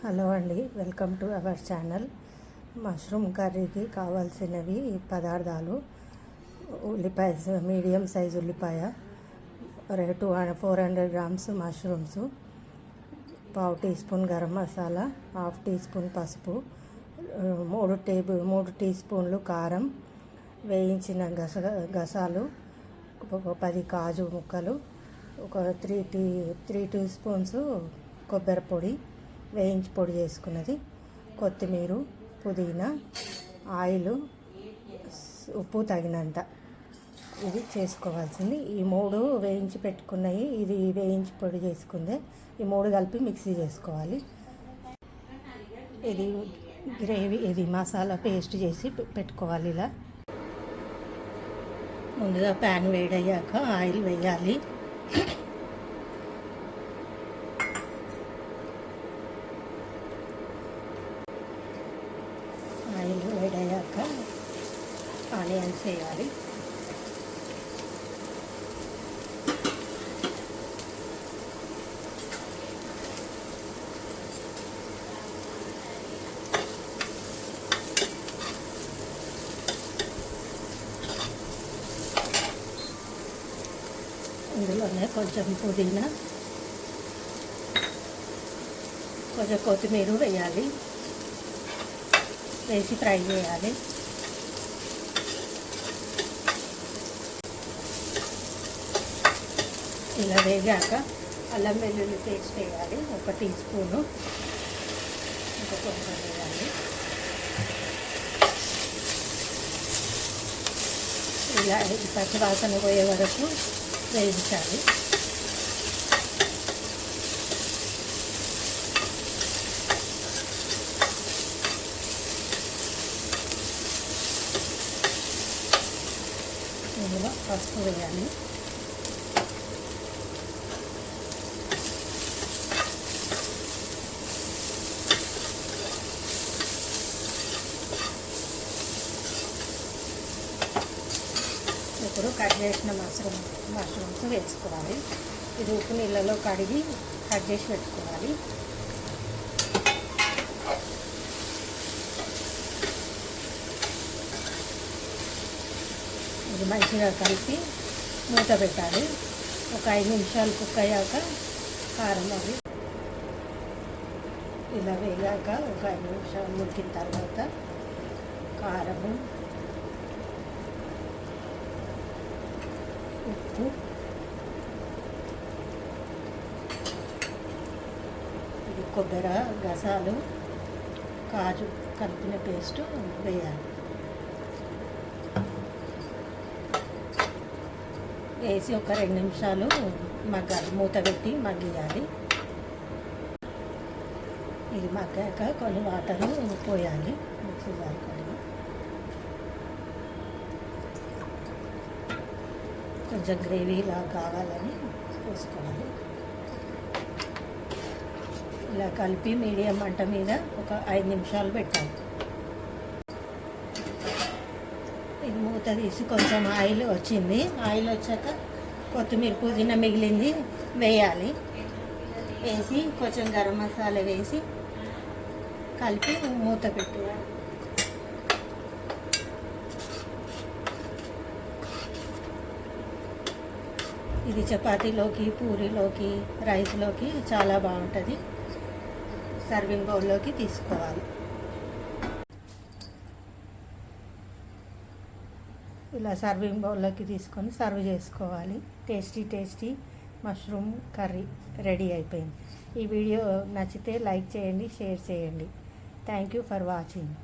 Hello అండి, welcome to our channel. Mushroom కర్రీకి కావాల్సినవి పదార్థాలు: ఉల్లిపాయ, మీడియం సైజు ఉల్లిపాయ, 400 గ్రామ్స్ మష్రూమ్స్, పావు teaspoon garam masala, half teaspoon పసుపు, 3 టీ స్పూన్లు కారం, వేయించిన గసాలు, 10 కాజు ముక్కలు, ఒక 3 టీ స్పూన్స్ కొబ్బరి పొడి, వేయించి పొడి చేసుకున్నది, కొత్తిమీర, పుదీనా, ఆయిల్, ఉప్పు తగినంత. ఇది చేసుకోవాల్సింది. ఈ 3 వేయించి పెట్టుకున్నాయి, ఇది వేయించి పొడి చేసుకుందే. ఈ 3 కలిపి మిక్సీ చేసుకోవాలి. ఇది గ్రేవీ, ఇది మసాలా పేస్ట్ చేసి పెట్టుకోవాలి. ఇలా ముందుగా ప్యాన్ వేడయ్యాక ఆయిల్ వేయాలి. ఆయిల్ వేడయ్యాక ఆనియన్స్ వేయాలి. ఇందులోనే కొంచెం పుదీనా, కొంచెం కొత్తిమీర వేయాలి. వేసి ఫ్రై చేయాలి. ఇలా వేగాక అల్లం వెల్లుల్లి పేస్ట్ వేయాలి, 1 టీ స్పూను. ఇంకా కొంచెం వేయాలి. ఇలా పచ్చివాసన పోయే వరకు వేయించాలి. ఇందులో పసుపు వేయాలి. ఇప్పుడు కట్ చేసిన మష్రూమ్స్ వేసుకోవాలి. ఇది ఉప్పు నీళ్ళలో కడిగి కట్ చేసి పెట్టుకోవాలి. ఇది మంచిగా కలిపి మూత పెట్టాలి. ఒక 5 నిమిషాలు కుక్ అయ్యాక కారం అవి ఇలా వేగాక ఒక 5 నిమిషాలు ఉడికిన తర్వాత కారము, ఉప్పు, ఇది కొబ్బరి గసాలు, కాజు కలిపిన పేస్ట్ వేయాలి. వేసి ఒక 2 నిమిషాలు మగ్గాలి. మూత పెట్టి మగ్గియాలి. ఇది మగ్గాక కొన్ని వాటరు పోయాలి. మిక్సీ జార్ కడిగి కొంచెం గ్రేవీలా కావాలని పోసుకోవాలి. ఇలా కలిపి మీడియం మంట మీద ఒక 5 నిమిషాలు పెట్టాలి. ఇది మూత తీసి కొంచెం ఆయిల్ వచ్చింది. ఆయిల్ వచ్చాక కొత్తిమీర, పుదీనా మిగిలింది వేయాలి. వేసి కొంచెం గరం మసాలా వేసి కలిపి మూత పెట్టాలి. ఇది చపాతీలోకి, పూరీలోకి, రైస్లోకి చాలా బాగుంటుంది. సర్వింగ్ బౌల్లోకి తీసుకోవాలి. ఇలా సర్వింగ్ బౌల్లోకి తీసుకొని సర్వ్ చేసుకోవాలి. టేస్టీ మష్రూమ్ కర్రీ రెడీ అయిపోయింది. ఈ వీడియో నచ్చితే లైక్ చేయండి, షేర్ చేయండి. Thank you for watching.